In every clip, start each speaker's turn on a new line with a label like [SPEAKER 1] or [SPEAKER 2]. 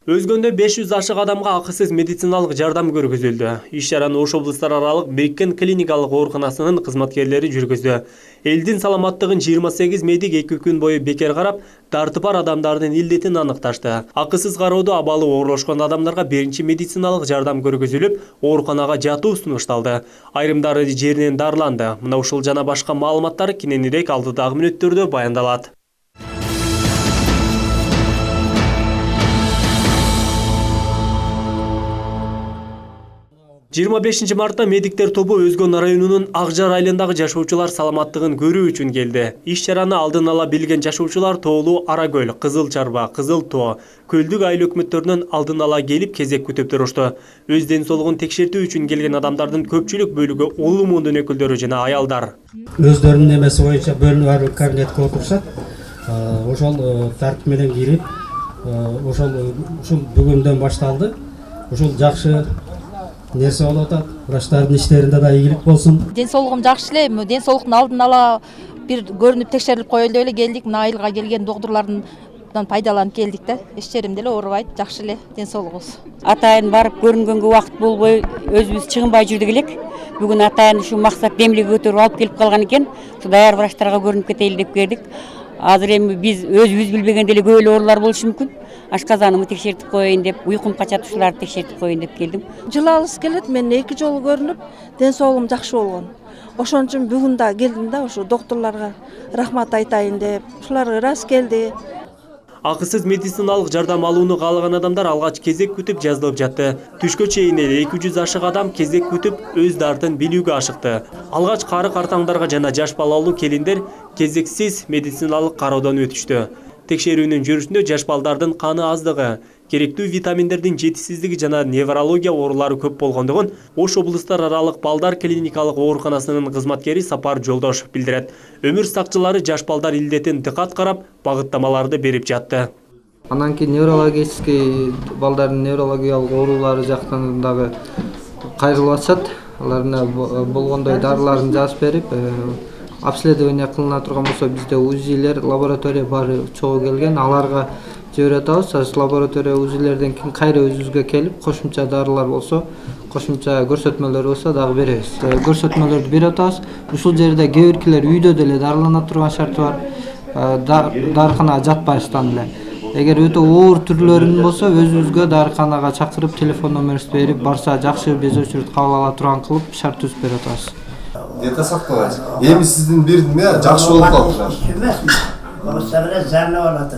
[SPEAKER 1] Өзгөндө 500 ашык адамга акысыз медициналык жардам көргөзүлдү. Иш чараны Ош облустар аралык Бириккен клиникалык ооруканасынын кызматкерлери жүргөздү. Элдин саламаттыгын 28 медик 2 күн бою бекер карап, тартып бар адамдардын илдетин аныкташты. Акысыз кароодо абалы оорлошкон адамдарга биринчи медициналык жардам көргөзүлүп, ооруканага жатуу сунушталды. Айрымдары жеринен дарыланды. Мына ушул жана башка маалыматтар кененирээк алдыдагы мүнөттөрдө баяндалат. 25 мартта медиктер тобу Өзгөн районунун Акжар айылындагы жашоочулар саламаттыгын көрүү үчүн келди. Иш чараны алдын ала билген жашоочулар Тоолуу Аракөл, Кызыл Чарба, Кызыл Тоо, Көлдүк айыл өкмөттөрүнөн алдын ала келип кезек күтүп турушту. Өз ден соолугун текшертүү үчүн келген адамдардын көпчүлүк бөлүгү улуу мундун өкүлдөрү жана аялдар.
[SPEAKER 2] Өздөрүнүн эмеси боюнча бөлүнүп алып кабинетке отурушат. Ошол тартип менен кирип, ушул бүгүндөн башталды. Ушул жакшы нерсе болуп атат. Врачтардын иштеринде да ийгилик болсун.
[SPEAKER 3] Ден соолугум жакшы эле. Ден соолуктун алдын ала бир көрүнүп текшерилип коелу деп эле келдик. Мына айылга келген доктурлардан пайдаланып келдик да. Иштерим деле оорубайт, жакшы эле ден соолугубуз.
[SPEAKER 4] Атайын барып көрүнгөнгө убакыт болбой, өзүбүз чыгынбай жүрдүк элек. Бүгүн атайын ушу максат демилге көтөрүп алып келип калган экен. Даяр врачтарга көрүнүп кетели деп келдик. Азыр эми биз өзүбүз билбегенде эле көп эле оорулар болушу мүмкүн. Ашказанымды текшертип коеюн деп, уйкум качат ушуларды текшертип коеюн деп келдим.
[SPEAKER 5] Жылалыс келет, мен 2 жолу көрүнүп, ден соолугум жакшы болгон. Ошон үчүн бүгүн да келдим да, ушу доктурларга рахмат айтайын деп. Ушулар раз келди.
[SPEAKER 1] Акысыз медициналык жардам алууну каалаган адамдар алгач кезек күтүп жазылып жатты. Түшкө чейин эле 200 ашык адам кезек күтүп өз дартын билүүгө ашыкты. Алгач кары картаңдарга жана жаш балалуу келиндер кезексиз медициналык кароодон өтүштү. Текшерүүнүн жүрүшүндө жаш балдардын каны аздыгы, керектүү витаминдердин жетишсиздиги жана неврология оорулары көп болгондугун Ош облустар аралык балдар клиникалык ооруканасынын кызматкери Сапар Жолдош билдирет. Өмүр сакчылары жаш балдар илдетин дыкат карап, багыттамаларды берип жатты.
[SPEAKER 6] Анан кийин неврологический балдардын неврологиялык оорулары жактан дагы кайрылып атышат. Аларына болгондой дарыларын жазып берип, обследование кылына турган болсо бизде УЗИлер, лаборатория баары чогуу келген. Аларга жиберип атабыз. Лаборатория УЗИлерден кийин кайра өзүбүзгө келип, кошумча дарылар болсо, кошумча көрсөтмөлөр болсо дагы беребиз. Көрсөтмөлөрдү берип атабыз. Ушул жерде кээ биркилер үйдө деле дарылана турган шарты бар. Дарыканага жатпастан эле. Эгер өтө оор түрлөрүн болсо, өзүбүзгө дарыканага чакырып, телефон номерибизди берип, барса жакшы без очередь кабыл ала турган кылып, шарт түзүп берип атабыз.
[SPEAKER 7] Диета сактабайсыз. Эми сиздин бирдиме жакшы болуп калдыңар.
[SPEAKER 8] Болса бир зарна болот.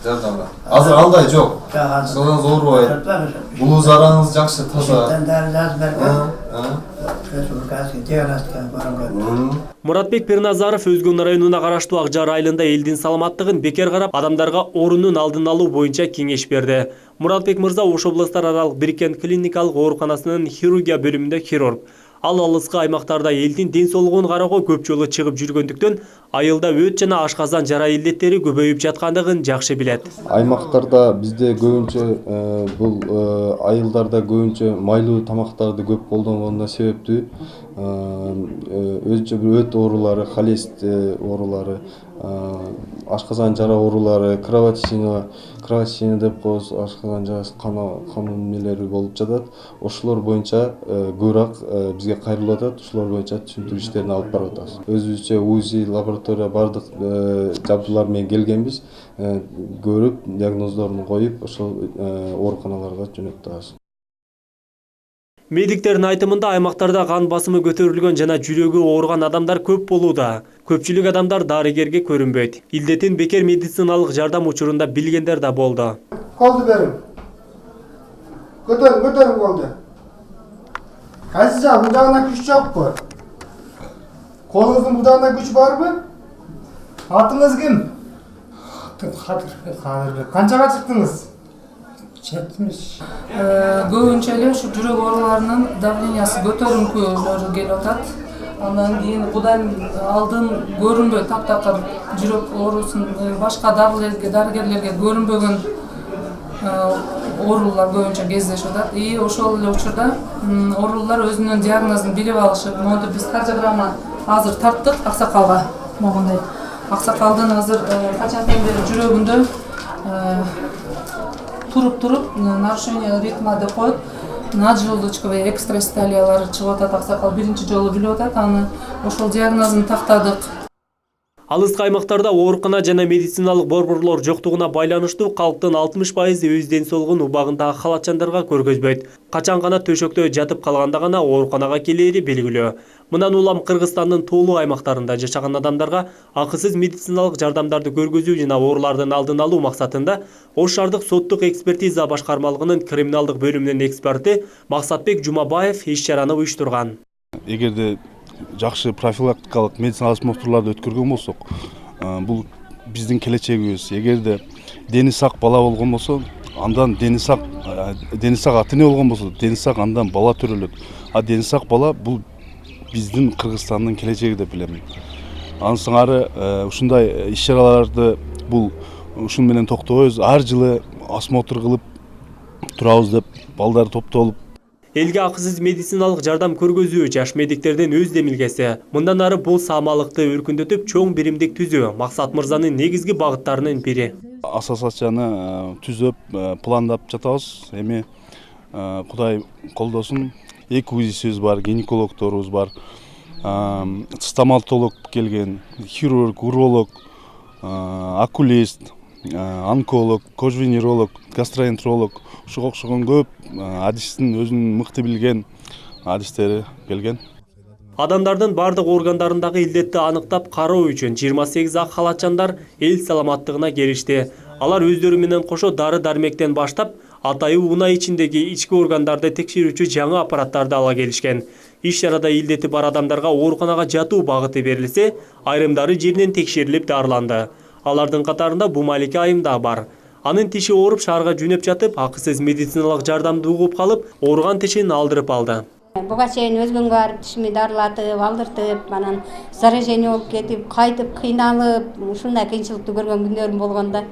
[SPEAKER 7] Жардамда. Азыр андай жок. Сылыңыз оорубайт. Булуу зараңыз жакшы, таза.
[SPEAKER 1] Муратбек Перназаров Өзгөн районуна караштуу Акжар айылында элдин саламаттыгын бекер карап, адамдарга оорунун алдын алуу боюнча кеңеш берди. Муратбек мырза Ош облустар аралык Бириккен клиникалык ооруканасынын хирургия бөлүмүндө хирург. Ал алыскы аймактарда элдин ден соолугун кароого көп жолу чыгып жүргөндүктөн айылда өт жана ашказан жара илдеттери көбөйүп жаткандыгын жакшы билет.
[SPEAKER 9] Аймактарда бизде көбүнчө бул айылдарда көбүнчө майлуу тамактарды көп колдонгондон себептүү өзүнчө бир өт оорулары, холест оорулары, ашказан жара оорулары, кровотечение деп коебуз, ашказан жарасы кануу нелери болуп жатат. Ошолор боюнча көбүрөөк бизге кайрылып атат. Ошолор боюнча түшүндүрүү иштерин алып барып атабыз. Өзүбүзчө УЗИ, лаборатория бардык жабдуулар менен келгенбиз. Көрүп, диагноздорун коюп, ошол ооруканаларга жөнөтүп атабыз.
[SPEAKER 1] Медиктердин айтымында аймактарда кан басымы көтөрүлгөн жана жүрөгү ооруган адамдар көп болууда. Көпчүлүк адамдар дарыгерге көрүнбөйт. Илдетин бекер медициналык жардам учурунда билгендер да болду.
[SPEAKER 10] Колду бериң. Көтөрүң колду. Азиза, будагына күч жокпу? Колуңуздун будагына күч барбы? Атыңыз ким? Кадырбек. Канчага чыктыңыз?
[SPEAKER 11] 70. Көбүнчө эле ушу жүрөк ооруларынын давлениясы көтөрүнкүлөрү келип атат. Андан кийин будан алдын көрүнбөй таптакыр жүрөк оорусун башка дарыгерлерге көрүнбөгөн оорулар көбүнчө кездешип атат. Ошол эле учурда оорулар өзүнүн диагнозун билип алышып, моду биз кардиограмма азыр тарттык аксакалга. Могундай аксакалдын азыр качандан бери жүрөгүндө туруп нарушение ритма деп коет. Наджелудочковый экстрасталиялар чыгып атат, аксакал биринчи жолу билип атат, аны ошол диагнозун тактадык.
[SPEAKER 1] Алыскы аймактарда оорукана жана медициналык борборлор жоктугуна байланыштуу калктын 60% өз ден соолугун убагындагы халатчандарга көргөзбөйт. Качан гана төшөктө жатып калганда гана ооруканага келери белгилүү. Мындан улам Кыргызстандын тоолуу аймактарында жашаган адамдарга акысыз медициналык жардамдарды көргөзүү жана оорулардын алдын алуу максатында Ош шаардык соттук экспертиза башкармалыгынын криминалдык бөлүмүнүн эксперти Максатбек Жумабаев иш-чараны уюштурган.
[SPEAKER 12] Эгерде жакшы профилактикалык медициналык осмотрларды өткөргөн болсок, бул биздин келечегибиз. Эгерде дени сак бала болгон болсо, андан дени сак ата эне болгон болсо, дени сак андан бала төрөлөт. А дени сак бала бул биздин Кыргызстандын келечеги деп билем. Андан сыңары ушундай иш-чараларды бул ушун менен токтобойбуз. Ар жылы осмотр кылып турабыз деп балдар топтолуп.
[SPEAKER 1] Элге акысыз медициналык жардам көргөзүү жаш медиктердин өз демилгеси. Мындан ары бул саамалыкты өркүндөтүп, чоң биримдик түзүү Максат мырзанын негизги багыттарынын бири.
[SPEAKER 12] Ассоциацияны түзөп, пландап жатабыз. Эми Кудай колдосун. 2 УЗИсибиз бар, гинекологдорубуз бар, стоматолог келген, хирург, уролог, окулист, онколог, кожвенеролог, гастроэнтеролог, ушуга окшогон көп адистин өзүнүн мыкты билген адистери келген.
[SPEAKER 1] Адамдардын бардык органдарындагы илдетти аныктап кароо үчүн 28 ак халатчандар эл саламаттыгына келишти. Алар өздөрү менен кошо дары-дармектен баштап, атайы унаа ичиндеги ички органдарды текшерүүчү жаңы аппараттарды ала келишкен. Иш-чарада илдети бар адамдарга ооруканага жатуу багыты берилсе, айрымдары жеринен текшерилип дарыланды. Алардын катарында Бумалике айым да бар. Анын тиши ооруп шаарга жөнөп жатып, акысыз медициналык жардамды угуп калып, ооруган тишин алдырып алды.
[SPEAKER 13] Буга чейин өзгөнгө барып тишими дарылатып, алдыртып, анан заражение болуп кетип, кайтып кыйналып, ушундай кыйынчылыкты көргөн күндөрүм болгондо.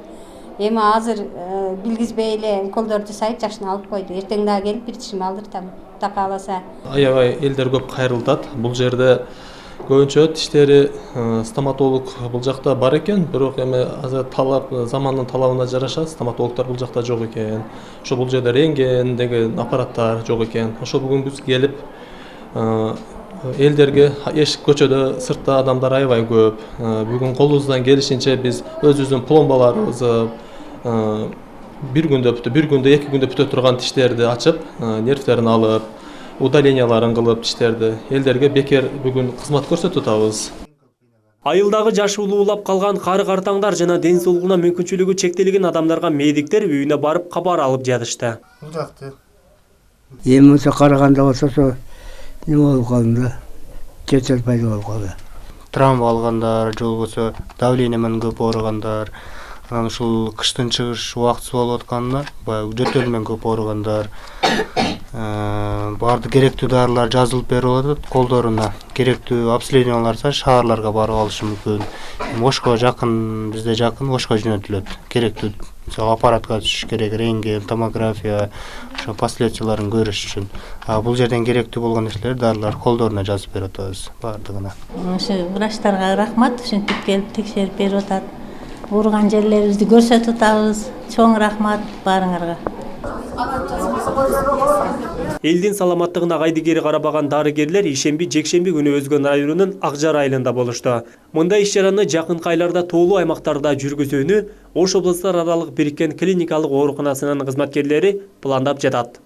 [SPEAKER 13] Эми азыр билгизбей эле уколдорду жасайт, жакшына алып койду. Эртең дагы келип бир тишими алдыртам, Кудай кааласа.
[SPEAKER 14] Аябай элдер көп кайрылтат. Бул жерде көбүнчө тиштери стоматолог бул жакта бар экен, бирок эми азыр талап, замандын талабына жараша стоматологдор бул жакта жок экен. Ошо бул жерде рентген деген аппараттар жок экен. Ошо бүгүн биз келип элдерге эшик көчөдө сыртта адамдар аябай көп. Бүгүн колубуздан келишинче биз өзүбүздүн пломбаларыбызды бир күндө 2 күндө бүтө турган тиштерди ачып, нервтерин алып, удаленияларын кылып тиштерди элдерге бекер бүгүн кызмат көрсөтүп атабыз.
[SPEAKER 1] Айылдагы жашы улуулап калган кары-картаңдар жана ден соолугуна мүмкүнчүлүгү чектелген адамдарга медиктер үйүнө барып кабар алып жатышты.
[SPEAKER 8] Эми ошо караганда болсо ошо неме болуп калды, чечет пайда болуп калды.
[SPEAKER 15] Травма алгандар, же болбосо давление менен көп ооругандар, анан ушул кыштын чыгыш убактысы болуп атканда, баягы жөтөл менен көп ооругандар, барды керектүү дарылар жазылып берип атат, колдоруна керектүү обследованияларса шаарларга барып алышы мүмкүн. Ошко жакын, бизде жакын Ошко жөнөтүлөт. Керектүү аппаратка түшүш керек, рентген, томография, ошо последствияларын көрүш үчүн. Бул жерден керектүү болгон нерселер дарылар колдоруна жазып берип атабыз бардыгына.
[SPEAKER 16] Ошо врачтарга рахмат, ушинтип келип текшерип берип атат. Ооруган жерлерибизди көрсөтүп атабыз. Чоң рахмат баарыңарга.
[SPEAKER 1] Элдин саламаттыгына кайдыгери карабаган дарыгерлер ишемби-жекшемби күнү Өзгөн районунун Акжар айылында болушту. Мындай иш-чараны жакынкы айларда тоолуу аймактарда жүргүзүүнү Ош облустар аралык бириккен клиникалык ооруканасынын кызматкерлери пландап жатат.